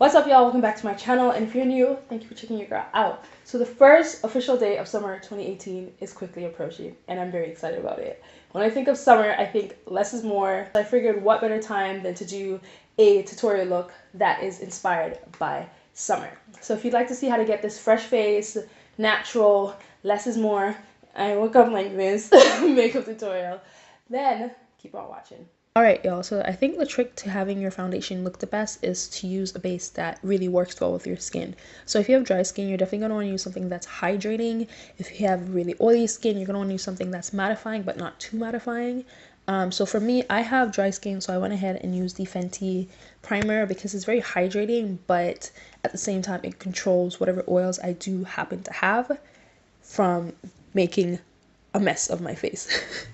What's up, y'all? Welcome back to my channel, and if you're new, thank you for checking your girl out. So the first official day of summer 2018 is quickly approaching, and I'm very excited about it. When I think of summer, I think less is more. I figured what better time than to do a tutorial look that is inspired by summer. So if you'd like to see how to get this fresh face, natural, less is more, I woke up like this makeup tutorial, then keep on watching. Alright, y'all, so I think the trick to having your foundation look the best is to use a base that really works well with your skin. So if you have dry skin, you're definitely going to want to use something that's hydrating. If you have really oily skin, you're going to want to use something that's mattifying but not too mattifying. So for me, I have dry skin, so I went ahead and used the Fenty primer because it's very hydrating, but at the same time, it controls whatever oils I do happen to have from making a mess of my face.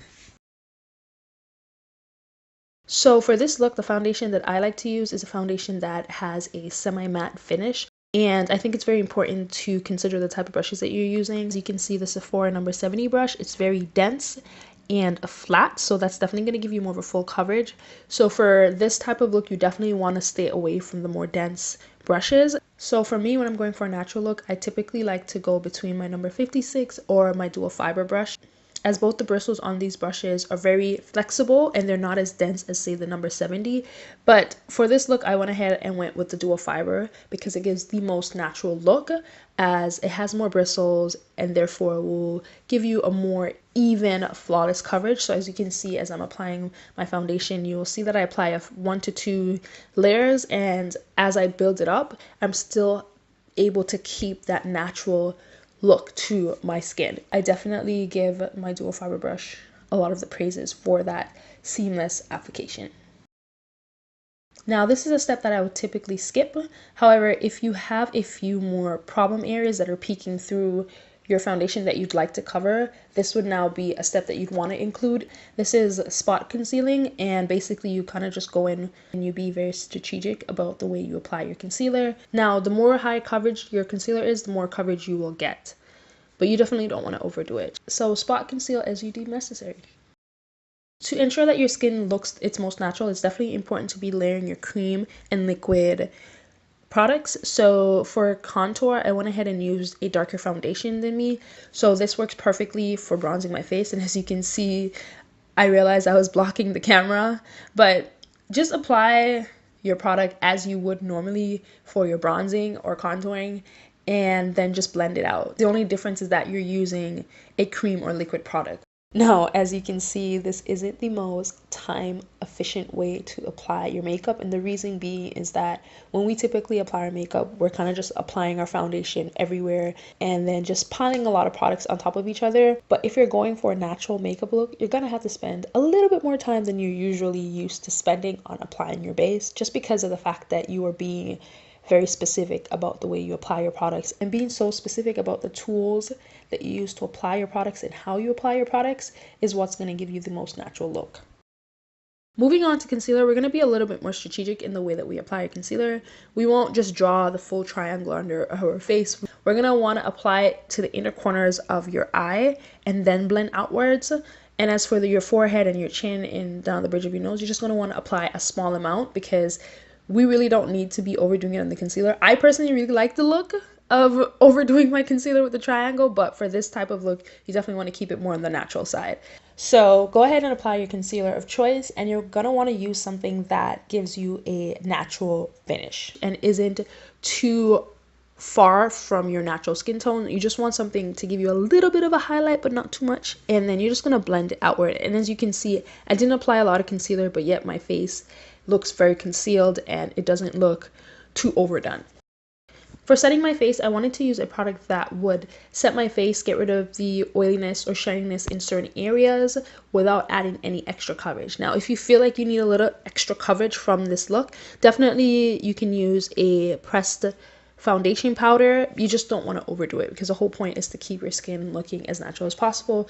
So for this look, the foundation that I like to use is a foundation that has a semi-matte finish. And I think it's very important to consider the type of brushes that you're using. As you can see, the Sephora number 70 brush, it's very dense and flat, so that's definitely going to give you more of a full coverage. So for this type of look, you definitely want to stay away from the more dense brushes. So for me, when I'm going for a natural look, I typically like to go between my number 56 or my dual fiber brush, as both the bristles on these brushes are very flexible and they're not as dense as, say, the number 70. But for this look, I went ahead and went with the dual fiber because it gives the most natural look, as it has more bristles and therefore will give you a more even, flawless coverage. So as you can see, as I'm applying my foundation, you'll see that I apply 1 to 2 layers, and as I build it up, I'm still able to keep that natural look to my skin. I definitely give my dual fiber brush a lot of the praises for that seamless application. Now, this is a step that I would typically skip. However, if you have a few more problem areas that are peeking through your foundation that you'd like to cover, this would now be a step that you'd want to include. This is spot concealing, and basically you kind of just go in and you be very strategic about the way you apply your concealer. Now, the more high coverage your concealer is, the more coverage you will get, but you definitely don't want to overdo it. So spot conceal as you deem necessary. To ensure that your skin looks its most natural, it's definitely important to be layering your cream and liquid products. So for contour, I went ahead and used a darker foundation than me. So this works perfectly for bronzing my face. And as you can see, I realized I was blocking the camera, but just apply your product as you would normally for your bronzing or contouring, and then just blend it out. The only difference is that you're using a cream or liquid product. Now, as you can see, this isn't the most time efficient way to apply your makeup, and the reason being is that when we typically apply our makeup, we're kind of just applying our foundation everywhere and then just piling a lot of products on top of each other. But if you're going for a natural makeup look, you're gonna have to spend a little bit more time than you're usually used to spending on applying your base, just because of the fact that you are being very specific about the way you apply your products, and being so specific about the tools that you use to apply your products and how you apply your products is what's going to give you the most natural look. Moving on to concealer, we're going to be a little bit more strategic in the way that we apply our concealer. We won't just draw the full triangle under our face. We're going to want to apply it to the inner corners of your eye and then blend outwards. And as for your forehead and your chin and down the bridge of your nose, you're just going to want to apply a small amount because we really don't need to be overdoing it on the concealer. I personally really like the look of overdoing my concealer with the triangle, but for this type of look, you definitely want to keep it more on the natural side. So go ahead and apply your concealer of choice, and you're gonna want to use something that gives you a natural finish and isn't too far from your natural skin tone. You just want something to give you a little bit of a highlight, but not too much, and then you're just gonna blend it outward. And as you can see, I didn't apply a lot of concealer, but yet my face looks very concealed and it doesn't look too overdone. For setting my face, I wanted to use a product that would set my face, get rid of the oiliness or shininess in certain areas without adding any extra coverage. Now, if you feel like you need a little extra coverage from this look, definitely you can use a pressed foundation powder. You just don't want to overdo it because the whole point is to keep your skin looking as natural as possible.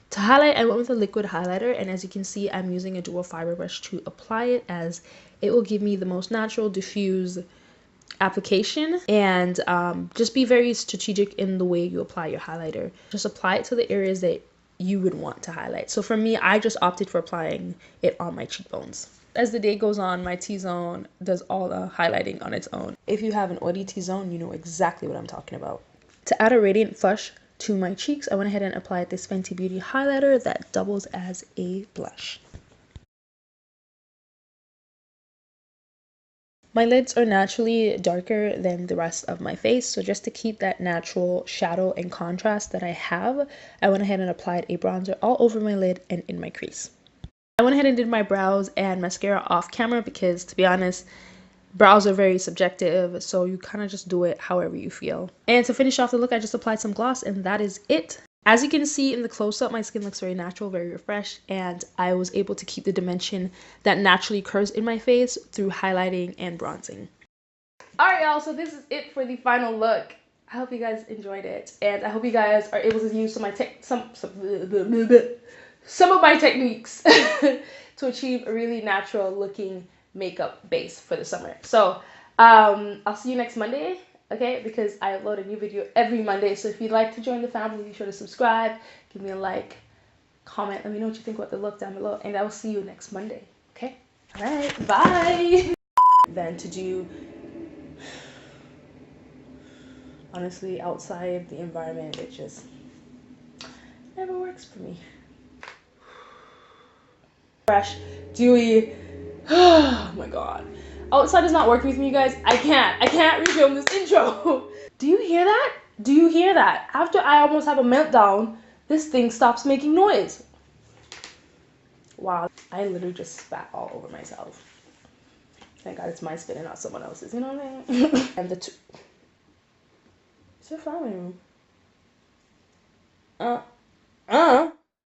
To highlight, I went with a liquid highlighter, and as you can see, I'm using a dual fiber brush to apply it, as it will give me the most natural diffuse application. And just be very strategic in the way you apply your highlighter. Just apply it to the areas that you would want to highlight. So for me, I just opted for applying it on my cheekbones. As the day goes on, my T-zone does all the highlighting on its own. If you have an oily T-zone, you know exactly what I'm talking about. To add a radiant flush to my cheeks, I went ahead and applied this Fenty Beauty highlighter that doubles as a blush. My lids are naturally darker than the rest of my face, so just to keep that natural shadow and contrast that I have, I went ahead and applied a bronzer all over my lid and in my crease. I went ahead and did my brows and mascara off camera because, to be honest, brows are very subjective, so you kind of just do it however you feel. And to finish off the look, I just applied some gloss, and that is it. As you can see in the close-up, my skin looks very natural, very refreshed, and I was able to keep the dimension that naturally curves in my face through highlighting and bronzing. Alright y'all, so this is it for the final look. I hope you guys enjoyed it, and I hope you guys are able to use some of my techniques to achieve a really natural looking makeup base for the summer. So I'll see you next Monday. Okay, because I upload a new video every Monday. So if you'd like to join the family, be sure to subscribe, give me a like, comment, let me know what you think about the look down below, and I will see you next Monday. Okay? All right, bye. Then to do, honestly, outside the environment, it just never works for me. Fresh, dewy. Oh my god. Outside is not working with me, you guys. I can't refilm this intro. Do you hear that? Do you hear that? After I almost have a meltdown, this thing stops making noise. Wow, I literally just spat all over myself. Thank God it's my spit and not someone else's, you know what I mean? And the two. Is there a family room?